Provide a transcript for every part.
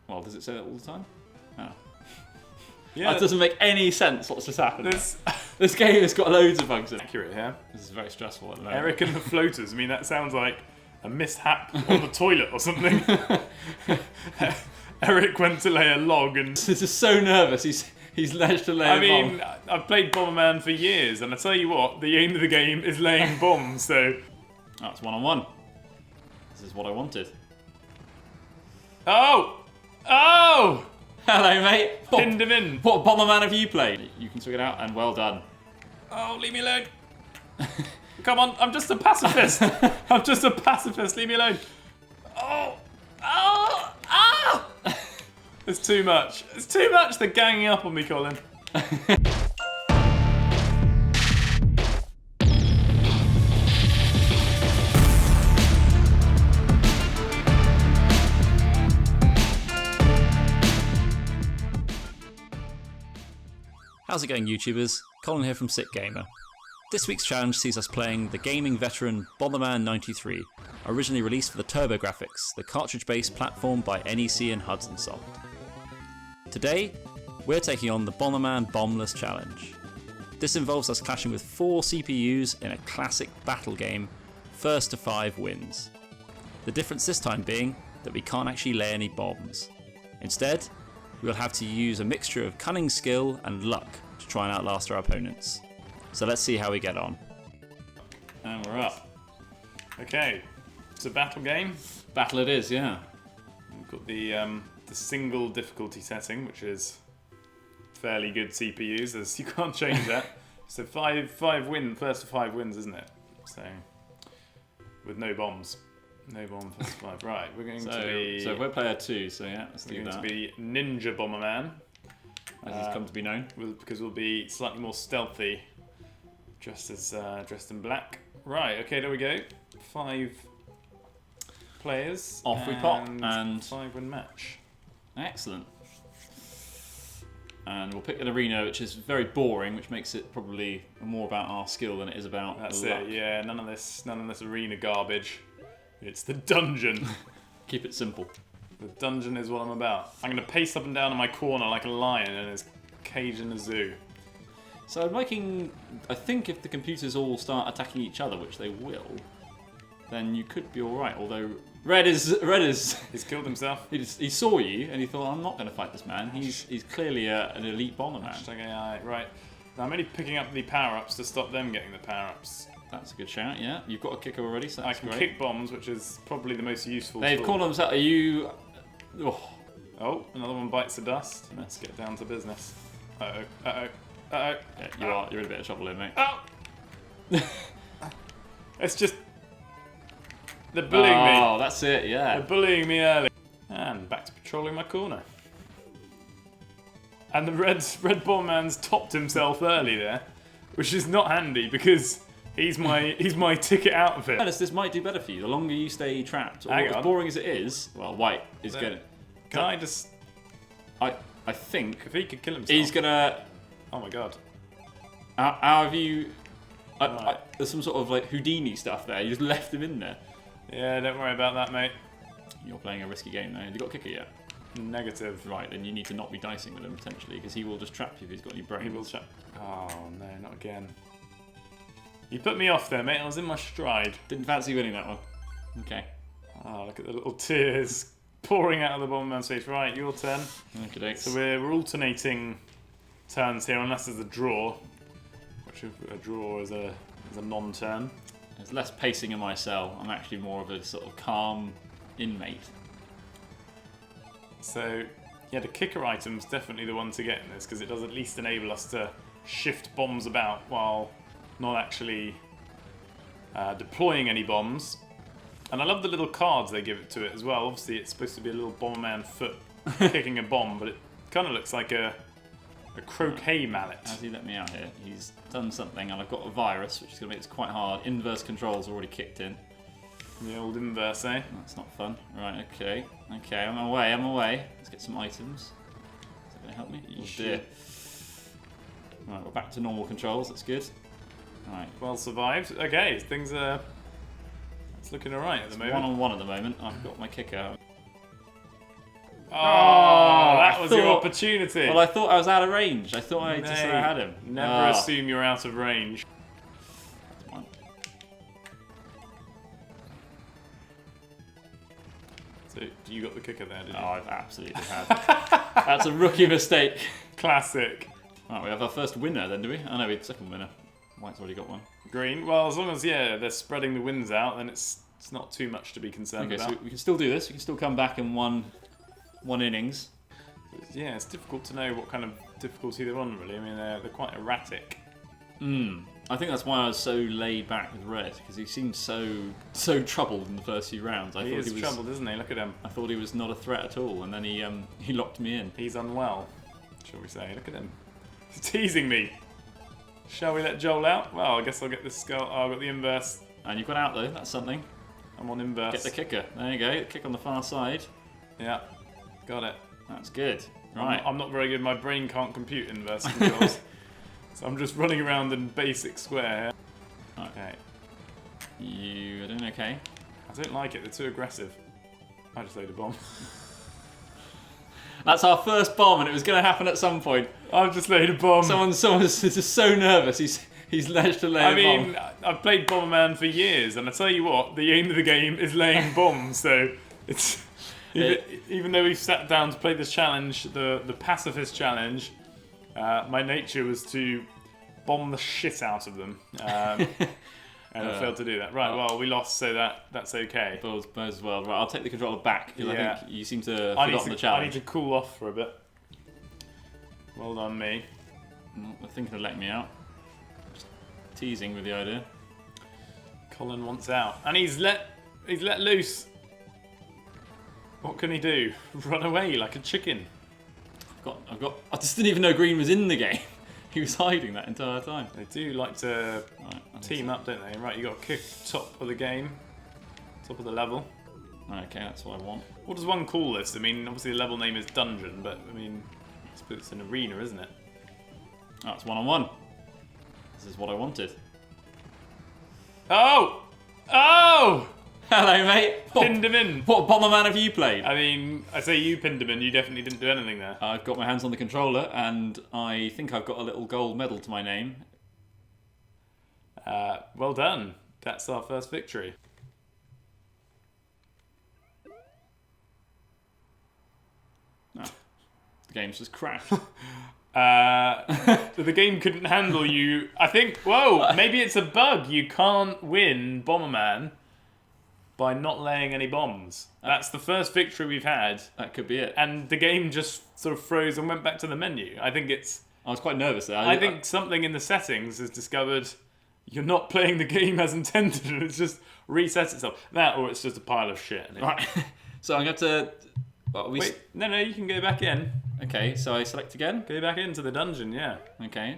Well, does it say that all the time? Oh. Yeah. That doesn't make any sense what's just happened. This game has got loads of bugs in it. Accurate here. This is very stressful at the moment. Eric and the floaters. I mean, that sounds like a mishap on the toilet or something. Eric went to lay a log and... He's just so nervous. He's managed to lay a bomb. I've played Bomberman for years, and I tell you what, the aim of the game is laying bombs, so... Oh, it's 1-on-1. This is what I wanted. Oh! Oh! Hello, mate. Pinned him in. What Bomberman have you played? You can figure it out, and well done. Oh, leave me alone. Come on, I'm just a pacifist. I'm just a pacifist, leave me alone. Oh! Oh! Ah! It's too much. It's too much. They're ganging up on me, Colin. How's it going, YouTubers? Colin here from Sick Gamer. This week's challenge sees us playing the gaming veteran Bomberman 93, originally released for the TurboGrafx, the cartridge-based platform by NEC and Hudson Soft. Today, we're taking on the Bomberman Bombless challenge. This involves us clashing with 4 CPUs in a classic battle game, first to 5 wins. The difference this time being that we can't actually lay any bombs. Instead, we'll have to use a mixture of cunning skill and luck to try and outlast our opponents. So let's see how we get on. And we're up. Okay, it's a battle game. Battle it is, yeah. We've got the single difficulty setting, which is fairly good CPUs, as you can't change that. So first to 5 wins, isn't it? So, with no bombs. No bomb first to 5. Right, we're going to be... So we're player 2, so yeah, let's do that. We're going to be Ninja Bomberman. As he's come to be known. Because we'll be slightly more stealthy, dressed in black. Right, okay, there we go. 5 players. Off we pop, and 5-win match. Excellent. And we'll pick an arena which is very boring, which makes it probably more about our skill than it is about That's luck. it, yeah, none of this arena garbage. It's the dungeon. Keep it simple. The dungeon is what I'm about. I'm going to pace up and down in my corner like a lion in his cage in the zoo. So I'm liking... I think if the computers all start attacking each other, which they will, then you could be alright. Although Red is... He's killed himself. He saw you and he thought, I'm not going to fight this man. He's clearly an elite bomberman. Hashtag AI. Right. Now I'm only picking up the power-ups to stop them getting the power-ups. That's a good shout, yeah. You've got a kicker already, so that's I can great. kick bombs, which is probably the most useful They've tool. called themselves... Are you... Oh, another one bites the dust. Let's get down to business. Uh-oh, uh-oh, uh-oh. Yeah, you're in a bit of trouble here, mate. Oh! It's just... They're bullying me. Oh, that's it, yeah. They're bullying me early. And back to patrolling my corner. And the red Bomberman's topped himself early there, which is not handy because he's my ticket out of it. This might do better for you. The longer you stay trapped, or Hang as on. boring as it is, well, white is gonna... Can I just... I think If he could kill himself... he's gonna... Oh my god. How have you... Right. There's some sort of like Houdini stuff there. You just left him in there. Yeah, don't worry about that, mate. You're playing a risky game now. Have you got a kicker yet? Negative. Right, then you need to not be dicing with him potentially, because he will just trap you if he's got any brains. He will chat. Oh no, not again. You put me off there, mate. I was in my stride. Didn't fancy winning that one. Okay. Oh, look at the little tears pouring out of the Bomberman's face. Right, your turn. Okay, So we're alternating turns here, unless there's a draw. Which a draw is a non-turn. There's less pacing in my cell. I'm actually more of a sort of calm inmate. So, yeah, the kicker item's definitely the one to get in this, because it does at least enable us to shift bombs about while not actually deploying any bombs. And I love the little cards they give it to it as well. Obviously, it's supposed to be a little Bomberman foot kicking a bomb, but it kind of looks like a croquet mallet. Has he let me out here? He's done something, and I've got a virus, which is going to make this quite hard. Inverse controls already kicked in. The old inverse, eh? That's not fun. Right, okay. Okay, I'm away. Let's get some items. Is that going to help me? Oh dear. Right, we're back to normal controls. That's good. Right. Well survived. Okay, things are... It's looking alright at the moment. 1-on-1 at the moment. I've got my kicker. Oh! opportunity. Well, I thought I was out of range. I thought I just had him. Never assume you're out of range. Come on. So, you got the kicker there, did you? Oh, I've absolutely had. That's a rookie mistake. Classic. Right, we have our first winner then, do we? Oh no, we had second winner. White's already got one. Green. Well, as long as they're spreading the wins out, then it's not too much to be concerned Okay, about. so we can still do this. We can still come back in one innings. Yeah, it's difficult to know what kind of difficulty they're on, really. I mean, they're quite erratic. I think that's why I was so laid back with Red, because he seemed so troubled in the first few rounds. He is troubled, isn't he? Look at him. I thought he was not a threat at all, and then he locked me in. He's unwell, shall we say. Look at him. He's teasing me. Shall we let Joel out? Well, I guess I'll get this skull. Oh, I've got the inverse. And you've got out though, that's something. I'm on inverse. Get the kicker. There you go, kick on the far side. Yeah, got it. That's good. Right. I'm not very good. My brain can't compute inverse controls. So I'm just running around in basic square. Okay. You are doing okay. I don't like it. They're too aggressive. I just laid a bomb. That's our first bomb, and it was going to happen at some point. I've just laid a bomb. Someone's just so nervous. He's managed to lay a bomb. I mean, I've played Bomberman for years, and I tell you what, the aim of the game is laying bombs. So it's even though we've sat down to play this challenge, the pacifist challenge, my nature was to bomb the shit out of them. And I failed to do that. Right, well, we lost, so that's okay. Both as well. Right, I'll take the controller back, because I think you seem to have forgotten the I challenge. need to cool off for a bit. Well done, me. They're thinking of letting me out. Just teasing with the idea. Colin wants out. And he's let loose. What can he do? Run away like a chicken. I just didn't even know Green was in the game. He was hiding that entire time. They do like to team up, don't they? Right, you got to kick top of the game, top of the level. Okay, that's what I want. What does one call this? I mean, obviously the level name is Dungeon, but I mean, I suppose it's an arena, isn't it? Oh, it's one-on-one. This is what I wanted. Oh! Oh! Hello, mate. Pinned him in. What Bomberman have you played? I mean, I say you pinned him in, you definitely didn't do anything there. I've got my hands on the controller, and I think I've got a little gold medal to my name. Well done. That's our first victory. No. The game's just crashed. The game couldn't handle you. I think, whoa, maybe it's a bug. You can't win Bomberman by not laying any bombs. That's the first victory we've had. That could be it. And the game just sort of froze and went back to the menu. I think it's... I was quite nervous there. I think something in the settings has discovered you're not playing the game as intended and it's just resets itself. That or it's just a pile of shit. Right. So I'm going to... Wait, no, you can go back in. Okay, so I select again. Go back into the dungeon, yeah. Okay.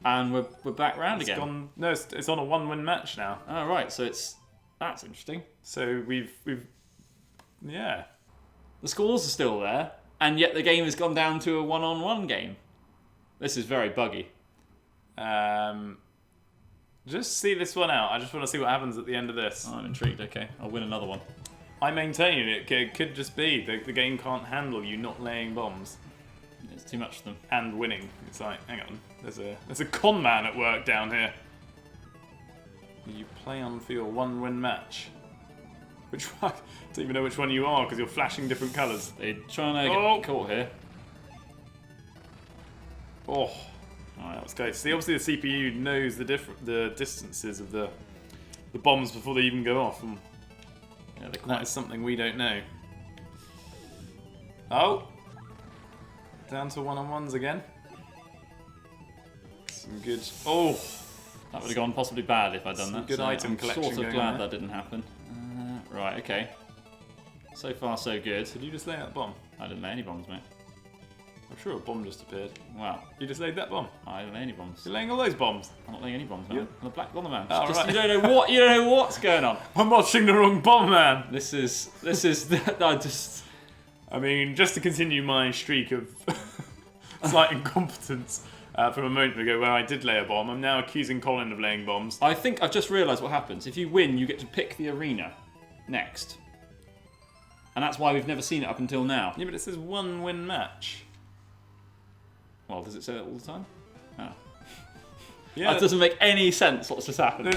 And we're back round again. No, it's on a 1-win match now. Oh, right, so that's interesting. So we've yeah. The scores are still there, and yet the game has gone down to a 1-on-1 game. This is very buggy. Just see this one out. I just want to see what happens at the end of this. Oh, I'm intrigued. Okay, I'll win another one. I maintain it could just be the game can't handle you not laying bombs. It's too much for them. And winning. It's like, hang on, there's a con man at work down here. You play on for your 1-win match. Which one? I don't even know which one you are because you're flashing different colours. They're trying to get caught here. Oh, alright, let's go. See, obviously the CPU knows the distances of the bombs before they even go off. And Yeah, that is something we don't know. Oh! Down to 1-on-1s again. Some good... Oh! That would have gone possibly bad if I'd done that. Good item collection I'm sort of going on glad there. that didn't happen. Right, okay. So far, so good. Did you just lay that bomb? I didn't lay any bombs, mate. I'm sure a bomb just appeared. Wow. You just laid that bomb? I didn't lay any bombs. You're laying all those bombs? I'm not laying any bombs, man. Yeah. I'm a black Bomberman. Oh, Just, right. you don't know what's going on. I'm watching the wrong bomb, man! This is I mean, just to continue my streak of slight incompetence from a moment ago where I did lay a bomb, I'm now accusing Colin of laying bombs. I think I've just realised what happens. If you win, you get to pick the arena next. And that's why we've never seen it up until now. Yeah, but it says 1-win match. Well, does it say that all the time? Oh. Yeah, That doesn't make any sense what's just happened.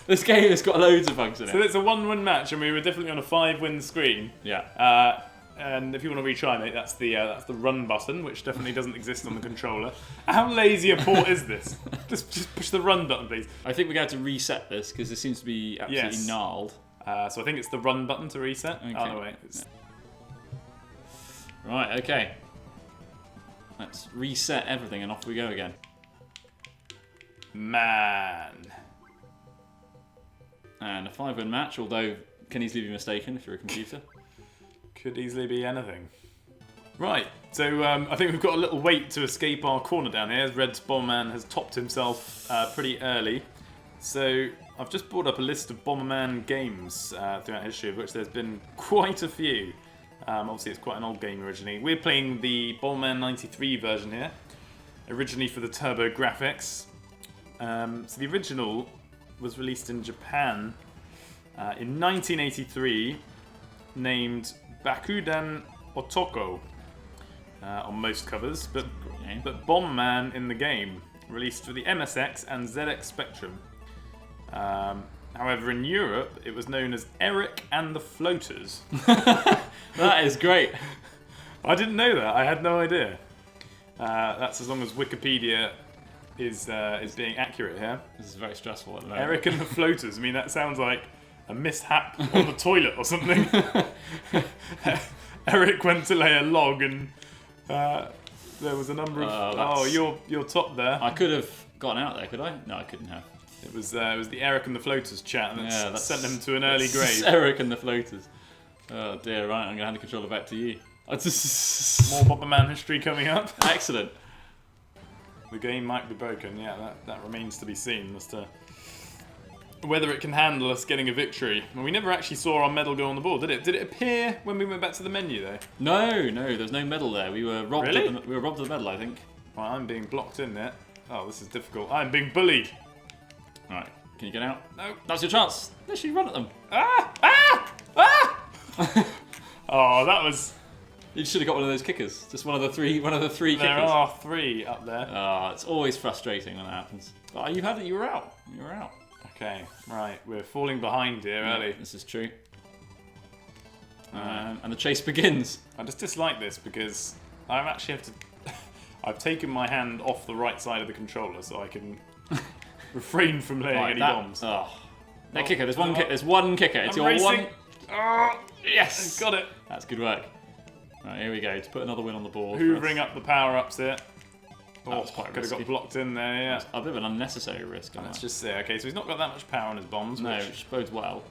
This game has got loads of bugs in it. So it's a 1-win match, and we were definitely on a 5-win screen. Yeah. And if you want to retry, mate, that's the run button, which definitely doesn't exist on the controller. How lazy a port is this? Just push the run button, please. I think we're going to have to reset this because this seems to be absolutely gnarled. So I think it's the run button to reset. Okay. Oh, no, wait. Right, okay. Let's reset everything and off we go again. Man. And a 5-win match, although can easily be mistaken if you're a computer. Could easily be anything. Right, so I think we've got a little wait to escape our corner down here, as Red's Bomberman has topped himself pretty early. So I've just brought up a list of Bomberman games throughout history, of which there's been quite a few. Obviously it's quite an old game originally. We're playing the Bomberman 93 version here, originally for the Turbo Graphics. So the original was released in Japan in 1983, named Bakudan Otoko on most covers, but Bomberman in the game, released for the MSX and ZX Spectrum. However, in Europe, it was known as Eric and the Floaters. That is great. I didn't know that. I had no idea. That's as long as Wikipedia is being accurate here. This is very stressful at the moment. Eric and the Floaters. I mean, that sounds like a mishap on the toilet or something. Eric went to lay a log and there was a number of... Oh, you're top there. I could have gotten out there, could I? No, I couldn't have. It was the Eric and the Floaters chat that sent them to an early grave. Eric and the Floaters. Oh dear, right, I'm going to hand the controller back to you. More Bomberman history coming up. Excellent. The game might be broken, yeah, that remains to be seen as to whether it can handle us getting a victory. Well, we never actually saw our medal go on the board, did it? Did it appear when we went back to the menu, though? No, there's no medal there. We were robbed. Really? We were robbed of the medal, I think. Right, I'm being blocked in there. Oh, this is difficult. I'm being bullied. Right, can you get out? No. That's your chance. Literally run at them. Ah! Ah! Ah! Oh, that was... You should have got one of those kickers. Just one of the three kickers. There are 3 up there. It's always frustrating when that happens. Oh, you had it. You were out. You were out. Okay, right. We're falling behind here early. This is true. And the chase begins. I just dislike this because I actually have to... I've taken my hand off the right side of the controller so I can refrain from laying any bombs. Oh. That kicker. There's one kick. There's one kicker. It's your racing. one. Oh, Yes. got it. That's good work. Right, here we go. To put another win on the board. Hoovering up the power-ups here. That was quite could have got risky. blocked in there, yeah. A bit of an unnecessary risk. Let's just see. Okay, so he's not got that much power on his bombs. No, which bodes well.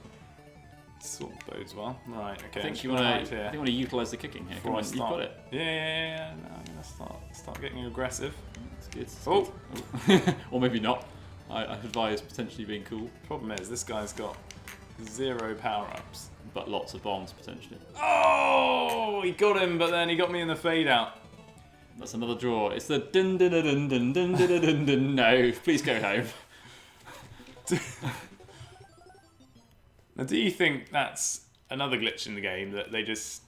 Sort of bodes well. Right, okay. I think you want to utilise the kicking here. Come on, you've got it. Yeah. No, I'm gonna start getting aggressive. That's good. Oh. Good. Or maybe not. I advise potentially being cool. Problem is, this guy's got 0 power-ups. But lots of bombs, potentially. Oh! He got him, but then he got me in the fade-out. That's another draw. It's the dun dun dun dun dun dun dun dun dun. No, please go home. Now, do you think that's another glitch in the game, that they just...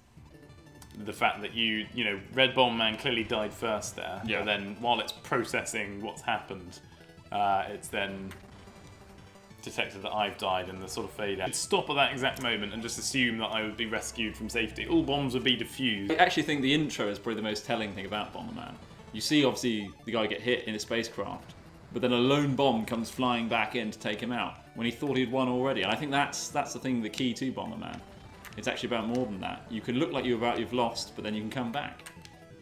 The fact that you know, Red Bomberman clearly died first there, yeah. But then while it's processing what's happened, it's then detected that I've died and the sort of fade out. Stop at that exact moment and just assume that I would be rescued from safety. All bombs would be defused. I actually think the intro is probably the most telling thing about Bomberman. You see, obviously, the guy get hit in a spacecraft, but then a lone bomb comes flying back in to take him out when he thought he'd won already. And I think that's the thing, the key to Bomberman. It's actually about more than that. You can look like you've lost, but then you can come back.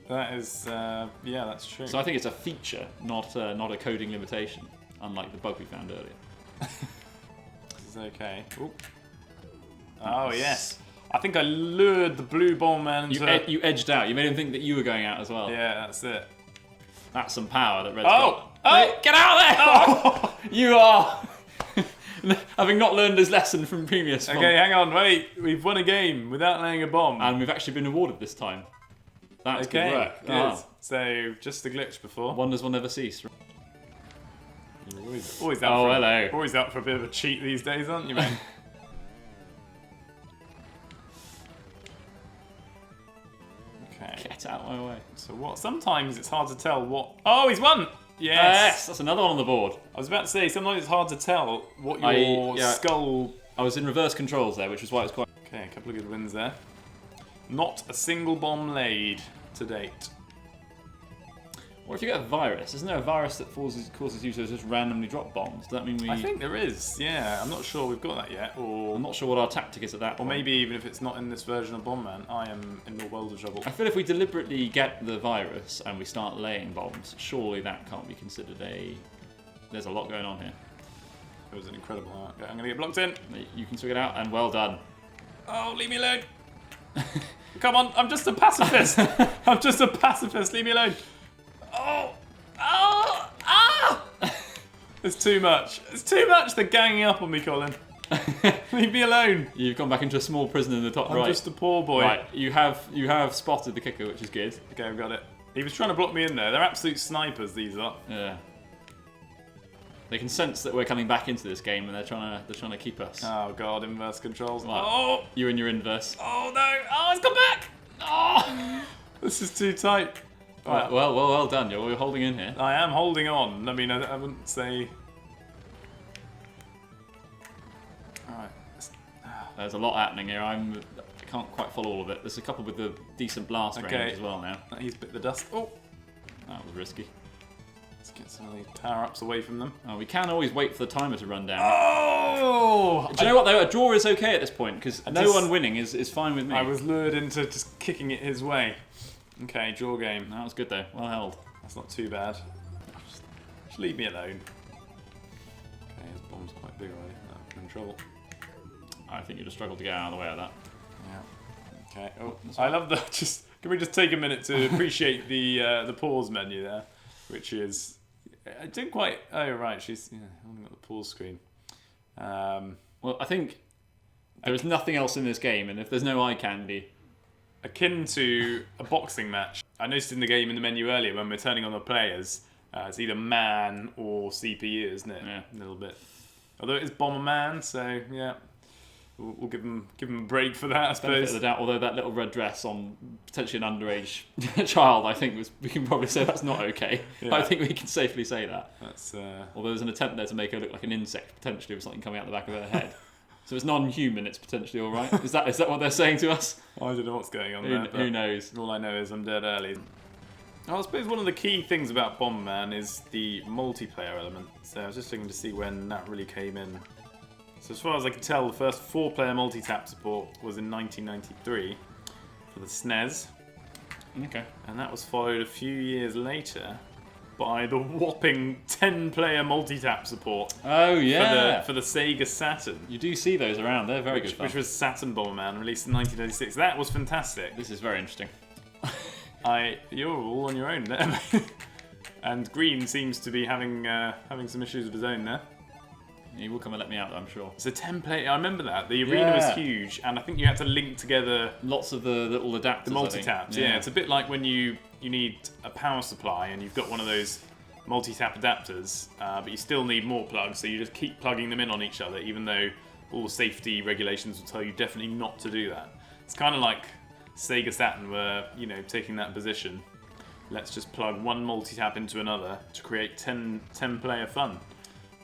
That is, yeah, that's true. So I think it's a feature, not a coding limitation, unlike the bug we found earlier. This is okay. Ooh. Oh, yes. I think I lured the blue Bomberman into... You edged out. You made him think that you were going out as well. Yeah, that's it. That's some power that Red's Oh! got. Oh! Wait, get out there! Oh! You are... Having not learned his lesson from previous one. Okay, hang on, wait. We've won a game without laying a bomb. And we've actually been awarded this time. That's okay, good work. Good. Oh. So, just a glitch before. Wonders will never cease. Always out hello. Always out for a bit of a cheat these days, aren't you, mate? Get out of my way. So what? Sometimes it's hard to tell what... Oh, he's won! Yes! Yes, that's another one on the board. I was about to say, sometimes it's hard to tell what your skull... I was in reverse controls there, which is why it was quite... Okay, a couple of good wins there. Not a single bomb laid to date. Or if you get a virus, isn't there a virus that causes you to just randomly drop bombs? Does that mean we... I think there is, yeah. I'm not sure we've got that yet. Or I'm not sure what our tactic is at that Or point. maybe even if it's not in this version of Bomberman, I am in a world of trouble. I feel if we deliberately get the virus and we start laying bombs, surely that can't be considered a... There's a lot going on here. It was an incredible arc. I'm going to get blocked in. You can figure it out, and well done. Oh, leave me alone. Come on, I'm just a pacifist. I'm just a pacifist, leave me alone. Oh, oh, ah! It's too much. It's too much. They're ganging up on me, Colin. Leave me alone. You've gone back into a small prison in the top right. I'm just a poor boy. Right, you have spotted the kicker, which is good. Okay, I've got it. He was trying to block me in there. They're absolute snipers, these are. Yeah. They can sense that we're coming back into this game, and they're trying to keep us. Oh god, inverse controls. Right. Oh, You and your inverse. oh no! Oh, it's come back! Oh, this is too tight. Right, well done. You're holding in here. I am holding on. I mean, I wouldn't say. Alright. There's a lot happening here. I can't quite follow all of it. There's a couple with the decent blast range as well now. He's bit the dust. Oh! That was risky. Let's get some of these power-ups away from them. Oh, we can always wait for the timer to run down. Oh! Do you know what though? A draw is okay at this point because no one winning is fine with me. I was lured into just kicking it his way. Okay, draw game. That was good though. Well held. That's not too bad. Just leave me alone. Okay, his bomb's quite big already. I'm in trouble. I think you just struggled to get out of the way of that. Yeah. Okay. Oh, I love that. Just can we just take a minute to appreciate the pause menu there, which is I didn't quite. Oh right, she's holding up the pause screen. Well, I think there is nothing else in this game, and if there's no eye candy, akin to a boxing match. I noticed in the game in the menu earlier when we're turning on the players, it's either man or CPU, isn't it? Yeah. A little bit. Although it is Bomberman, so yeah, we'll give him a break for that, I benefit suppose. of the doubt, although that little red dress on potentially an underage child, I think we can probably say that's not okay. Yeah. I think we can safely say that. That's Although there's an attempt there to make her look like an insect, potentially with something coming out the back of her head. So it's non-human, it's potentially all right. Is that what they're saying to us? I don't know what's going on there. Who knows? All I know is I'm dead early. I suppose one of the key things about Bomberman is the multiplayer element. So I was just looking to see when that really came in. So as far as I can tell, the first 4-player multi-tap support was in 1993 for the SNES. Okay. And that was followed a few years later by the whopping 10-player multi-tap support Oh yeah. for the Sega Saturn. You do see those around. They're very good fun. Which was Saturn Bomberman, released in 1996. That was fantastic. This is very interesting. You're all on your own there. And Green seems to be having some issues of his own there. He will come and let me out, though, I'm sure. It's a 10-player. I remember that. The arena was huge, and I think you had to link together Lots of the little adapters. the multi-taps. Yeah, it's a bit like when you need a power supply and you've got one of those multi-tap adapters, but you still need more plugs, so you just keep plugging them in on each other, even though all the safety regulations will tell you definitely not to do that. It's kind of like Sega Saturn were, taking that position. Let's just plug one multi-tap into another to create 10-player fun.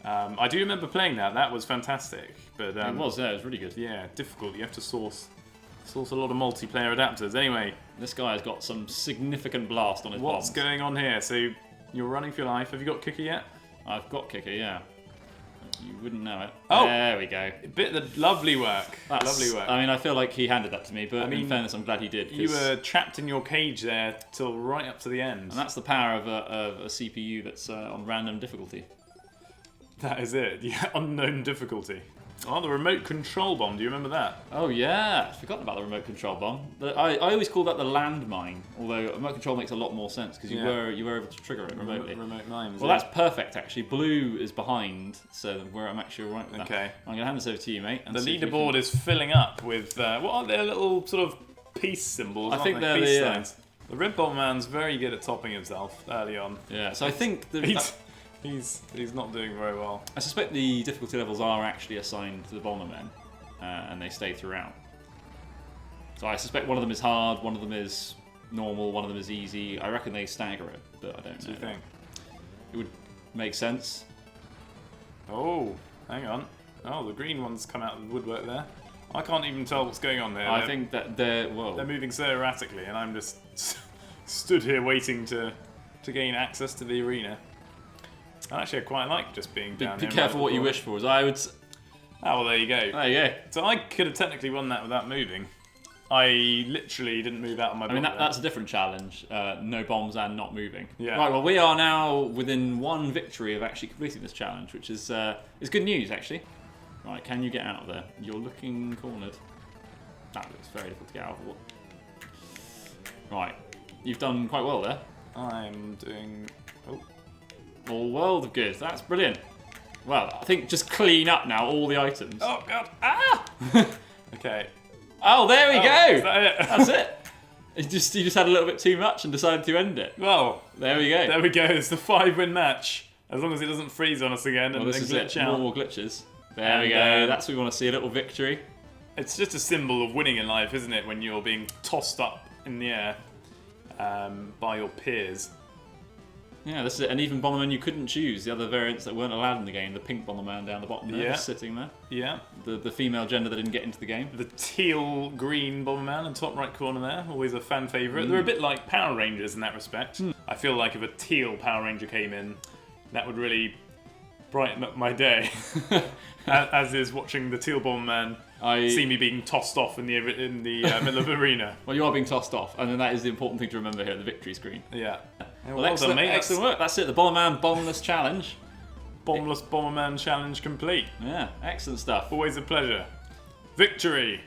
I do remember playing that. That was fantastic. But It was really good. yeah, difficult. You have to source a lot of multiplayer adapters. Anyway, This guy has got some significant blast on his what's bombs. going on here? So you're running for your life. Have you got kicker yet? I've got kicker, yeah. You wouldn't know it. Oh! There we go. A bit of the lovely work. Lovely work. I mean, I feel like he handed that to me, but in fairness, I'm glad he did. You were trapped in your cage there till right up to the end. And that's the power of a CPU that's on random difficulty. That is it. Yeah, unknown difficulty. Oh, the remote control bomb. Do you remember that? Oh yeah, I've forgotten about the remote control bomb. I always call that the landmine, although remote control makes a lot more sense because you were able to trigger it remotely. Remote mine. Well, that's perfect actually. Blue is behind, so I'm actually right with that. Okay. I'm going to hand this over to you, mate. And The see if you leaderboard can... is filling up with what are their little sort of peace symbols? I think aren't they? they're Peace the, signs. The Red Bomberman's very good at topping himself early on. Yeah, so I think He's not doing very well. I suspect the difficulty levels are actually assigned to the Bombermen, and they stay throughout. So I suspect one of them is hard, one of them is normal, one of them is easy. I reckon they stagger it, but I don't know. Do you think? It would make sense. Oh, hang on. Oh, the green one's come out of the woodwork there. I can't even tell what's going on there. I think that they're moving so erratically, and I'm just stood here waiting to gain access to the arena. Actually, I quite like just being down here. Be careful what you wish for, as I would. Oh, well, there you go. There you go. So I could have technically won that without moving. I literally didn't move out of my block. I mean, that's a different challenge. No bombs and not moving. Yeah. Right, well, we are now within 1 victory of actually completing this challenge, which is good news, actually. Right, can you get out of there? You're looking cornered. That looks very difficult to get out of. Right, you've done quite well there. I'm doing... Oh. All world of good. That's brilliant. Well, I think just clean up now all the items. Oh, God. Ah! Okay. Oh, there we go. Is that it? That's it. You just had a little bit too much and decided to end it. Well, there we go. There we go. It's the 5-win match. As long as it doesn't freeze on us again and this is glitch it. out. More glitches. There we go. That's what we want to see. A little victory. It's just a symbol of winning in life, isn't it? When you're being tossed up in the air by your peers. Yeah, this is it. And even Bomberman you couldn't choose. The other variants that weren't allowed in the game. The pink Bomberman down the bottom there, just sitting there. Yeah. The female gender that didn't get into the game. The teal-green Bomberman in top right corner there. Always a fan favourite. They're a bit like Power Rangers in that respect. I feel like if a teal Power Ranger came in, that would really brighten up my day. as is watching the teal Bomberman see me being tossed off in the middle of the arena. Well, you are being tossed off, and then that is the important thing to remember here, the victory screen. Yeah. Well, excellent, done, mate. Excellent work. That's it, the Bomberman Bombless Challenge. Bombless Bomberman Challenge complete. Yeah, excellent stuff. Always a pleasure. Victory!